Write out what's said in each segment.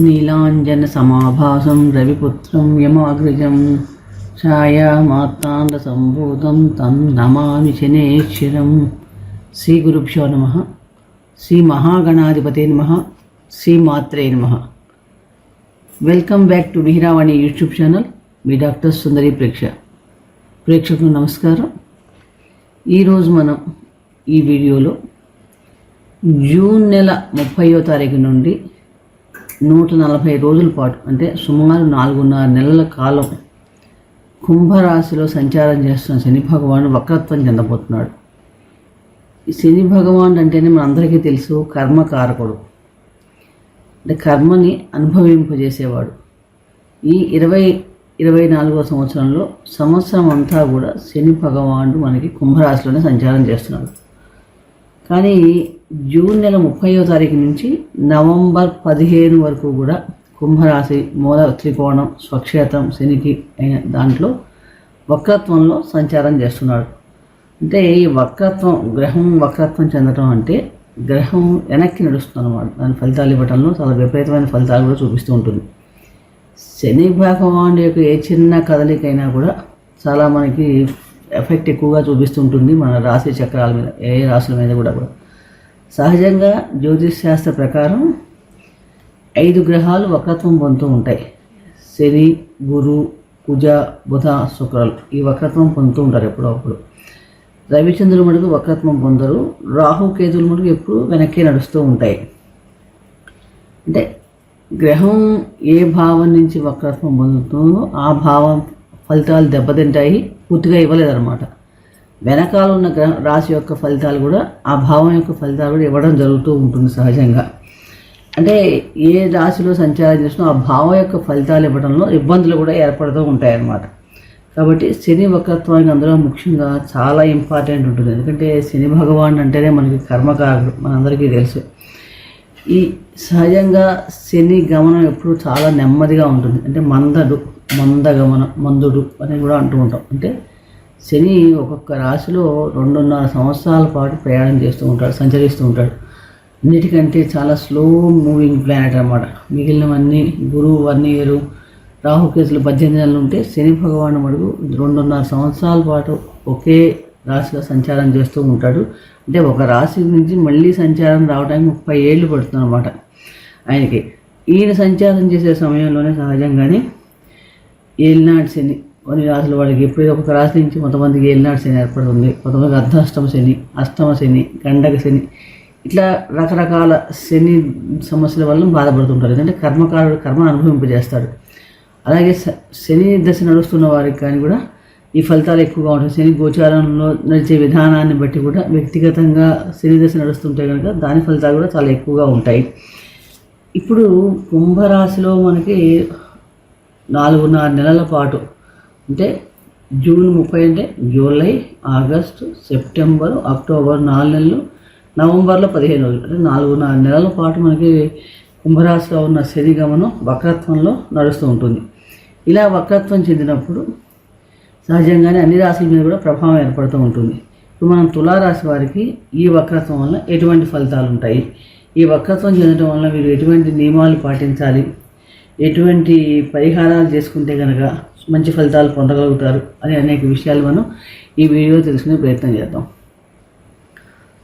నీలాంజనసమాభాసం రవిపుత్రం యమాగ్రజం ఛాయామార్తాండసంభూతం తం నమామి శనేశ్వరం. శ్రీ గురుభ్యో నమః. శ్రీ మహాగణాధిపతే నమః. శ్రీ మాత్రే నమః. Welcome back to Mihiravani YouTube channel. మీ డాక్టర్ సుందరి ప్రేక్షకులు నమస్కారం. ఈరోజు మనం ఈ వీడియోలో జూన్ నెల 30వ తారీఖు నుండి 140 రోజుల పాటు అంటే సుమారు 4.5 నెలల కాలం కుంభరాశిలో సంచారం చేస్తున్న శని భగవానుడు వక్రత్వం చెందబోతున్నాడు. ఈ శని భగవానుడు అంటేనే మనందరికీ తెలుసు కర్మకారకుడు, అంటే కర్మని అనుభవింపజేసేవాడు. ఈ 2024వ సంవత్సరంలో సంవత్సరం అంతా కూడా శని భగవానుడు మనకి కుంభరాశిలోనే సంచారం చేస్తున్నాడు. కానీ జూన్ నెల 30వ తారీఖు నుంచి నవంబర్ 15 వరకు కూడా కుంభరాశి మూల త్రికోణం స్వక్షేత్రం శనికి అయిన దాంట్లో వక్రత్వంలో సంచారం చేస్తున్నాడు. అంటే ఈ గ్రహం వక్రత్వం చెందడం అంటే గ్రహం వెనక్కి నడుస్తుంది అన్నమాట. దాని ఫలితాలు ఇవ్వడంలో చాలా విపరీతమైన ఫలితాలు కూడా చూపిస్తూ ఉంటుంది. శని భగవానుడు యొక్క ఏ చిన్న కదలికైనా కూడా చాలా మనకి ఎఫెక్ట్ ఎక్కువగా చూపిస్తుంటుంది మన రాశి చక్రాల మీద, ఏ రాశుల మీద కూడా. సహజంగా జ్యోతిష్ శాస్త్ర ప్రకారం 5 గ్రహాలు వక్రత్వం పొందుతూ ఉంటాయి. శని, గురు, కుజ, బుధ, శుక్రాలు ఈ వక్రత్వం పొందుతూ ఉంటారు ఎప్పుడప్పుడు. రవిచంద్రులు మటుకు వక్రత్వం పొందరు. రాహు, కేతులు మటుకు ఎప్పుడు వెనక్కి నడుస్తూ ఉంటాయి. అంటే గ్రహం ఏ భావం నుంచి వక్రత్వం పొందుతుందో ఆ భావం ఫలితాలు దెబ్బతింటాయి, పూర్తిగా ఇవ్వలేదన్నమాట. వెనకాల ఉన్న రాశి యొక్క ఫలితాలు కూడా ఆ భావం యొక్క ఫలితాలు కూడా ఇవ్వడం జరుగుతూ ఉంటుంది సహజంగా. అంటే ఏ రాశిలో సంచారం చేసినా ఆ భావం యొక్క ఫలితాలు ఇవ్వడంలో ఇబ్బందులు కూడా ఏర్పడుతూ ఉంటాయి అన్నమాట. కాబట్టి శని వక్రత్వానికి అందులో ముఖ్యంగా చాలా ఇంపార్టెంట్ ఉంటుంది. ఎందుకంటే శని భగవాన్ అంటేనే మనకి కర్మకారుడు, మనందరికీ తెలుసు. ఈ సహజంగా శని గమనం ఎప్పుడు చాలా నెమ్మదిగా ఉంటుంది. అంటే మందుడు అని కూడా అంటూ ఉంటాం. అంటే శని ఒక్కొక్క రాశిలో 2.5 సంవత్సరాల పాటు ప్రయాణం చేస్తూ ఉంటాడు, సంచరిస్తూ ఉంటాడు. అన్నిటికంటే చాలా స్లో మూవింగ్ ప్లానెట్ అన్నమాట. మిగిలినవన్నీ గురువు 1 ఇయర్, రాహుకేతులు 18 నెలలు ఉంటే శని భగవాను మడుగు 2.5 సంవత్సరాల పాటు ఒకే రాశిలో సంచారం చేస్తూ ఉంటాడు. అంటే ఒక రాశి నుంచి మళ్ళీ సంచారం రావడానికి 30 ఏళ్ళు పడుతుంది అన్నమాట ఆయనకి. ఈయన సంచారం చేసే సమయంలోనే సహజంగానే ఏలినాటి శని కొన్ని రాశుల వాడికి ఎప్పుడైతే ఒక రాశి నుంచి కొంతమందికి ఏలినాటి శని ఏర్పడుతుంది, కొంతమందికి అర్ధాష్టమ శని, అష్టమ శని, గండక శని, ఇట్లా రకరకాల శని సమస్యల వల్ల బాధపడుతుంటారు. ఎందుకంటే కర్మకారుడు కర్మను అనుభవింపజేస్తాడు. అలాగే శని దశ నడుస్తున్న వారికి కానీ కూడా ఈ ఫలితాలు ఎక్కువగా ఉంటాయి. శని గోచారంలో నడిచే విధానాన్ని బట్టి కూడా వ్యక్తిగతంగా శని దశ నడుస్తుంటే కనుక దాని ఫలితాలు కూడా చాలా ఎక్కువగా ఉంటాయి. ఇప్పుడు కుంభరాశిలో మనకి 4.5 నెలల పాటు, అంటే జూన్ 30 అంటే జూలై, ఆగస్టు, సెప్టెంబరు, అక్టోబర్ 4 నెలలు, నవంబర్లో 15 రోజులు, అంటే 4.5 నెలల పాటు మనకి కుంభరాశిలో ఉన్న శని గమనం వక్రత్వంలో నడుస్తూ ఉంటుంది. ఇలా వక్రత్వం చెందినప్పుడు సహజంగానే అన్ని రాశుల మీద కూడా ప్రభావం ఏర్పడుతూ ఉంటుంది. ఇప్పుడు మనం తులారాశి వారికి ఈ వక్రత్వం వల్ల ఎటువంటి ఫలితాలు ఉంటాయి, ఈ వక్రత్వం చెందడం వల్ల మీరు ఎటువంటి నియమాలు పాటించాలి, ఎటువంటి పరిహారాలు చేసుకుంటే కనుక మంచి ఫలితాలు పొందగలుగుతారు అని అనేక విషయాలు మనం ఈ వీడియో తెలుసుకునే ప్రయత్నం చేద్దాం.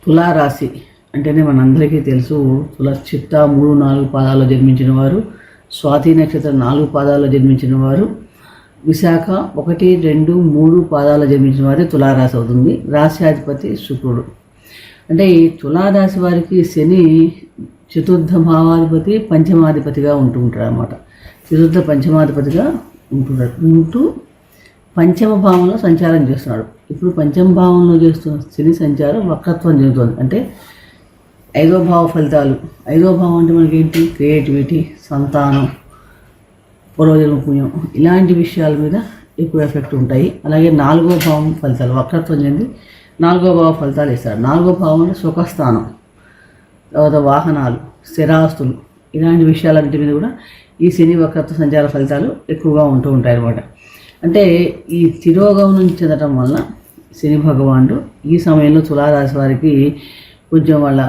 తులారాశి అంటేనే మనందరికీ తెలుసు, చిత్త 3-4 పాదాల్లో జన్మించిన వారు, స్వాతి నక్షత్రం 4 పాదాల్లో జన్మించిన వారు, విశాఖ 1, 2, 3 పాదాల్లో జన్మించిన వారి తులారాశి అవుతుంది. రాశ్యాధిపతి శుక్రుడు. అంటే ఈ తులారాశి వారికి శని చతుర్థ భావాధిపతి, పంచమాధిపతిగా ఉంటాడు అన్నమాట. చతుర్థ పంచమాధిపతిగా ఉంటూ పంచమ భావంలో సంచారం చేస్తున్నాడు. ఇప్పుడు పంచమ భావంలో చేస్తున్న శని సంచారం వక్రత్వం చెందుతుంది. అంటే 5వ భావ ఫలితాలు, 5వ భావం అంటే మనకి ఏంటి, క్రియేటివిటీ, సంతానం, పూర్వజన్మ పుణ్యం, ఇలాంటి విషయాల మీద ఎక్కువ ఎఫెక్ట్ ఉంటాయి. అలాగే 4వ భావం ఫలితాలు వక్రత్వం చెంది 4వ భావ ఫలితాలు ఇస్తారు. 4వ భావం అంటే సుఖస్థానం, తర్వాత వాహనాలు, స్థిరాస్తులు, ఇలాంటి విషయాలన్నిటి మీద కూడా ఈ శని వక్రత్వ సంచార ఫలితాలు ఎక్కువగా ఉంటూ ఉంటాయి అన్నమాట. అంటే ఈ తిరోగమనం చెందడం వల్ల శని భగవానుడు ఈ సమయంలో తులారాశి వారికి కొంచెం వాళ్ళ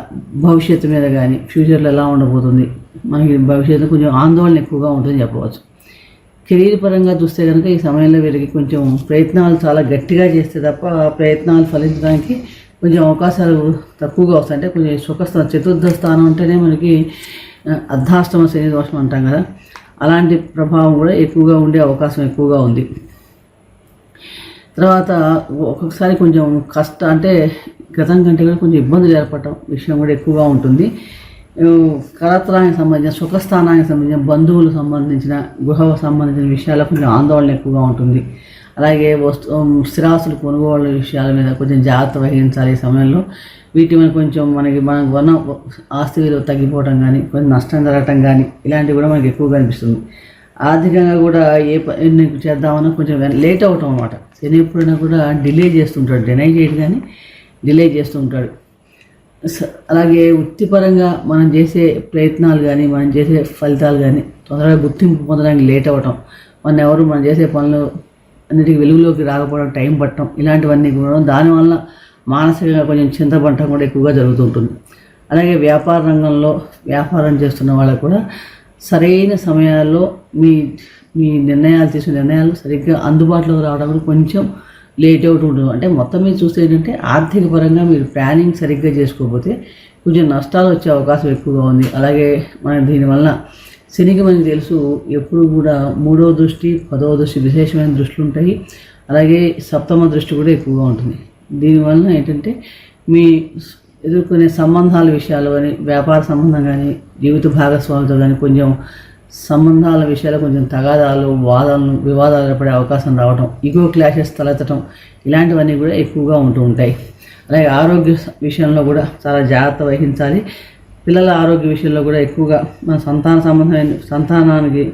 భవిష్యత్తు మీద కానీ ఫ్యూచర్లో ఎలా ఉండబోతుంది మనకి భవిష్యత్తు కొంచెం ఆందోళన ఎక్కువగా ఉంటుందని చెప్పవచ్చు. కెరీర్ పరంగా చూస్తే కనుక ఈ సమయంలో వీరికి కొంచెం ప్రయత్నాలు చాలా గట్టిగా చేస్తే తప్ప ప్రయత్నాలు ఫలించడానికి కొంచెం అవకాశాలు తక్కువగా వస్తాయి. అంటే కొంచెం సుఖస్థానం చతుర్థ స్థానం అంటేనే మనకి అర్ధాష్టమ శని దోషం అంటాం కదా, అలాంటి ప్రభావం కూడా ఎక్కువగా ఉండే అవకాశం ఎక్కువగా ఉంది. తర్వాత ఒక్కొక్కసారి కొంచెం అంటే గతం కంటే కూడా కొంచెం ఇబ్బందులు ఏర్పడటం విషయం కూడా ఎక్కువగా ఉంటుంది. కళత్రానికి సంబంధించిన సుఖస్థానానికి సంబంధించిన బంధువులకు సంబంధించిన గృహకు సంబంధించిన విషయాల్లో కొంచెం ఆందోళన ఎక్కువగా ఉంటుంది. అలాగే స్థిరాస్తులు కొనుగోలు విషయాల మీద కొంచెం జాగ్రత్త వహించాలి. ఈ సమయంలో వీటి మీద కొంచెం మనకి మన ఆస్తి విలువ తగ్గిపోవడం కానీ కొంచెం నష్టం జరగటం కానీ ఇలాంటివి కూడా మనకి ఎక్కువగా అనిపిస్తుంది. ఆర్థికంగా కూడా ఏ పని చేద్దామన్నా కొంచెం లేట్ అవటం అన్నమాట. శని ఎప్పుడైనా కూడా డిలే చేస్తుంటాడు, డినై చేయడు కానీ డిలే చేస్తుంటాడు. అలాగే వృత్తిపరంగా మనం చేసే ప్రయత్నాలు కానీ మనం చేసే ఫలితాలు కానీ తొందరగా గుర్తింపు పొందడానికి లేట్ అవ్వటం, మనం చేసే పనులు అన్నిటికీ వెలుగులోకి రాకపోవడం, టైం పట్టడం, ఇలాంటివన్నీ కూడా దానివల్ల మానసికంగా కొంచెం చింతపడటం కూడా ఎక్కువగా జరుగుతుంటుంది. అలాగే వ్యాపార రంగంలో వ్యాపారం చేస్తున్న వాళ్ళకు కూడా సరైన సమయాల్లో మీ తీసుకునే నిర్ణయాలు సరిగ్గా అందుబాటులోకి రావడం కొంచెం లేట్ అవుతూ ఉంటుంది. అంటే మొత్తం మీద చూస్తే ఏంటంటే ఆర్థిక పరంగా మీరు ప్లానింగ్ సరిగ్గా చేసుకోకపోతే కొంచెం నష్టాలు వచ్చే అవకాశం ఎక్కువగా ఉంది. అలాగే దీనివల్ల శనికి మనకి తెలుసు ఎప్పుడు కూడా 3వ దృష్టి 10వ దృష్టి విశేషమైన దృష్టిలు ఉంటాయి. అలాగే 7వ దృష్టి కూడా ఎక్కువగా ఉంటుంది. దీనివల్ల ఏంటంటే మీ ఎదుర్కొనే సంబంధాల విషయాలు కానీ వ్యాపార సంబంధం కానీ జీవిత భాగస్వామితో కానీ కొంచెం సంబంధాల విషయాలు కొంచెం తగాదాలు వివాదాలు ఏర్పడే అవకాశం రావడం, ఈగో క్లాషెస్ తలెత్తడం ఇలాంటివన్నీ కూడా ఎక్కువగా ఉంటూ ఉంటాయి. అలాగే ఆరోగ్య విషయంలో కూడా చాలా జాగ్రత్త వహించాలి. పిల్లల ఆరోగ్య విషయంలో కూడా ఎక్కువగా మన సంతానానికి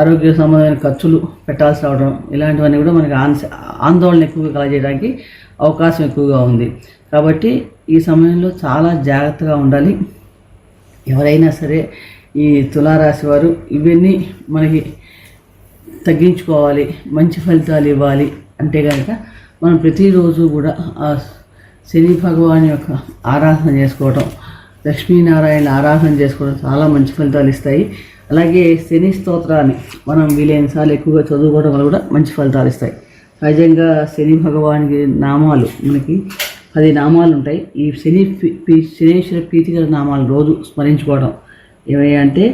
ఆరోగ్య సంబంధమైన ఖర్చులు పెట్టాల్సి రావడం ఇలాంటివన్నీ కూడా మనకి ఆందోళన ఎక్కువగా కలగజేయడానికి అవకాశం ఎక్కువగా ఉంది. కాబట్టి ఈ సమయంలో చాలా జాగ్రత్తగా ఉండాలి. ఎవరైనా సరే ఈ తులారాశి వారు ఇవన్నీ మనకి తగ్గించుకోవాలి, మంచి ఫలితాలు ఇవ్వాలి అంటే కనుక మనం ప్రతిరోజు కూడా ఆ శని భగవాన్ యొక్క ఆరాధన చేసుకోవడం, లక్ష్మీనారాయణ ఆరాధన చేసుకోవడం చాలా మంచి ఫలితాలు ఇస్తాయి. అలాగే శని స్తోత్రాన్ని మనం వీలైనసార్లు ఎక్కువగా చదువుకోవడం వల్ల కూడా మంచి ఫలితాలు ఇస్తాయి. సహజంగా శని భగవానికి నామాలు మనకి 10 నామాలు ఉంటాయి. ఈ శనేశ్వర ప్రీతికర నామాలు రోజు స్మరించుకోవడం ఏమయ్యా అంటే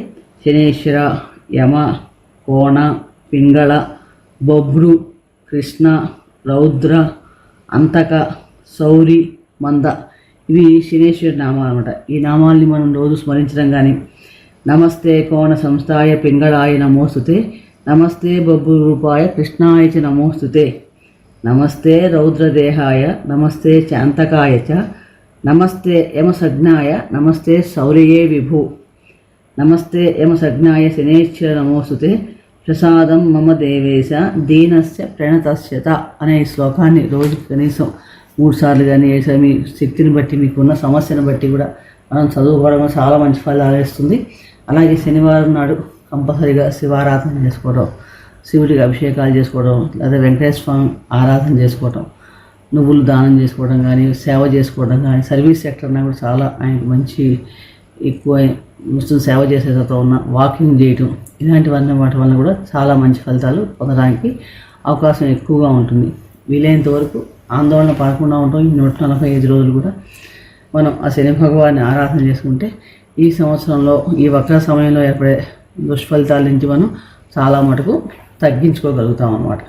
శనేశ్వర, యమ, కోణ, పింగళ, బొబ్రు, కృష్ణ, రౌద్ర, అంతక, సౌరి, మంద ఇవి శనేశ్వర నామాలు అన్నమాట. ఈ నామాల్ని మనం రోజు స్మరించడం కానీ నమస్తే కోణ సంస్థాయ పింగళాయ నమోస్తుతే, నమస్తే బొబ్బు రూపాయ కృష్ణాయ చ నమోస్తుతే, నమస్తే రౌద్రదేహాయ నమస్తే చాంతకాయ చ, నమస్తే యమసజ్ఞాయ నమస్తే శౌర్యే విభు, నమస్తే యమసజ్ఞాయ శనేశ్వర నమోస్తుతే, ప్రసాదం మమ దేవేశ దీనస్య ప్రణతస్యత అనే ఈ శ్లోకాన్ని రోజు కనీసం 3 సార్లు కానీ 7 సార్లు మీ శక్తిని బట్టి మీకున్న సమస్యను బట్టి కూడా మనం చదువుకోవడం చాలా మంచి ఫలితాలు ఇస్తుంది. అలాగే శనివారం నాడు కంపల్సరీగా శివారాధన చేసుకోవడం, శివుడికి అభిషేకాలు చేసుకోవడం, లేదా వెంకటేశ్వర స్వామి ఆరాధన చేసుకోవడం, నువ్వులు దానం చేసుకోవడం కానీ సేవ చేసుకోవడం కానీ సర్వీస్ సెక్టర్న కూడా చాలా ఆయనకు మంచి ఎక్కువ సేవ చేసేతో ఉన్న వాకింగ్ చేయటం ఇలాంటివన్నీ వాటి వల్ల కూడా చాలా మంచి ఫలితాలు పొందడానికి అవకాశం ఎక్కువగా ఉంటుంది. వీలైనంత వరకు ఆందోళన పడకుండా ఉంటాం. ఈ 145 రోజులు కూడా మనం ఆ శని భగవాన్ని ఆరాధన చేసుకుంటే ఈ సంవత్సరంలో ఈ వక్ర సమయంలో ఏర్పడే దుష్ఫలితాల నుంచి మనం చాలా మటుకు తగ్గించుకోగలుగుతాం అన్నమాట.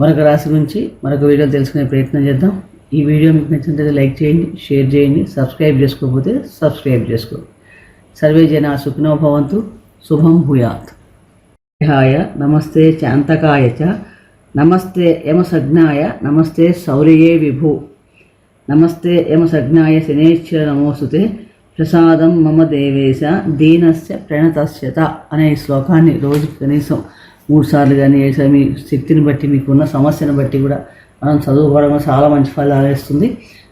మరొక రాశి గురించి మరొక వీడియోలు తెలుసుకునే ప్రయత్నం చేద్దాం. ఈ వీడియో మీకు నచ్చినట్లయితే లైక్ చేయండి, షేర్ చేయండి, సబ్స్క్రైబ్ చేసుకోకపోతే సబ్స్క్రైబ్ చేసుకోండి. సర్వే జనా సుఖినో భవంతు. శుభం భూయాత్. దేహాయ నమస్తే చాంతకాయ చ, నమస్తే యమసజ్ఞాయ నమస్తే శౌర్యే విభు, నమస్తే యమసజ్ఞాయ శనేశ్వర నమోస్తుతే, ప్రసాదం మమ దేవేశ దీనస్య ప్రణతస్యత అనే ఈ శ్లోకాన్ని రోజు కనీసం 3 సార్లు కానీ 7 సార్లు మీ శక్తిని బట్టి మీకున్న సమస్యను బట్టి కూడా మనం చదువుకోవడం చాలా మంచి ఫలితాలు ఇస్తుంది.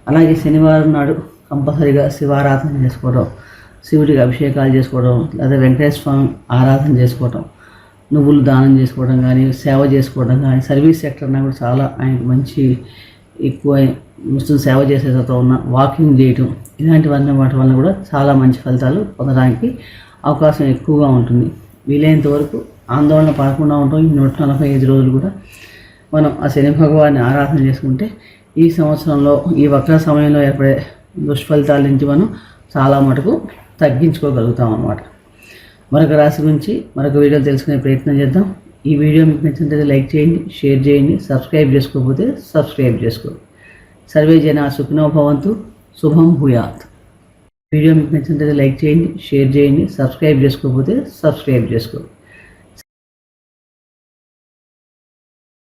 అలాగే శనివారం నాడు కంపల్సరీగా శివారాధన చేసుకోవడం, శివుడికి అభిషేకాలు చేసుకోవడం, లేదా వెంకటేశ్వర స్వామి ఆరాధన చేసుకోవడం, నువ్వులు దానం చేసుకోవడం కానీ సేవ చేసుకోవడం కానీ సర్వీస్ సెక్టర్న కూడా చాలా ఆయనకు మంచి ఎక్కువ సేవ చేసే తత్వం ఉన్న, వాకింగ్ చేయటం, ఇలాంటివన్నీ వాటి వల్ల కూడా చాలా మంచి ఫలితాలు పొందడానికి అవకాశం ఎక్కువగా ఉంటుంది. వీలైనంత వరకు ఆందోళన పడకుండా ఉంటాం. ఈ 145 రోజులు కూడా మనం ఆ శని భగవాన్ని ఆరాధన చేసుకుంటే ఈ సంవత్సరంలో ఈ వక్ర సమయంలో ఏర్పడే దుష్ఫలితాల నుంచి మనం చాలా మటుకు తగ్గించుకోగలుగుతాం అన్నమాట. మరొక రాశి గురించి మరొక వీడియో తెలుసుకునే ప్రయత్నం చేద్దాం. ఈ వీడియో మీకు నచ్చినట్లయితే లైక్ చేయండి, షేర్ చేయండి, సబ్స్క్రైబ్ చేసుకోకపోతే సబ్స్క్రైబ్ చేసుకో. సర్వే జనా సుఖినో భవంతు, శుభం భూయాత్. వీడియో మీకు నచ్చినట్లయితే లైక్ చేయండి, షేర్ చేయండి, సబ్స్క్రైబ్ చేసుకోకపోతే సబ్స్క్రైబ్ చేసుకో.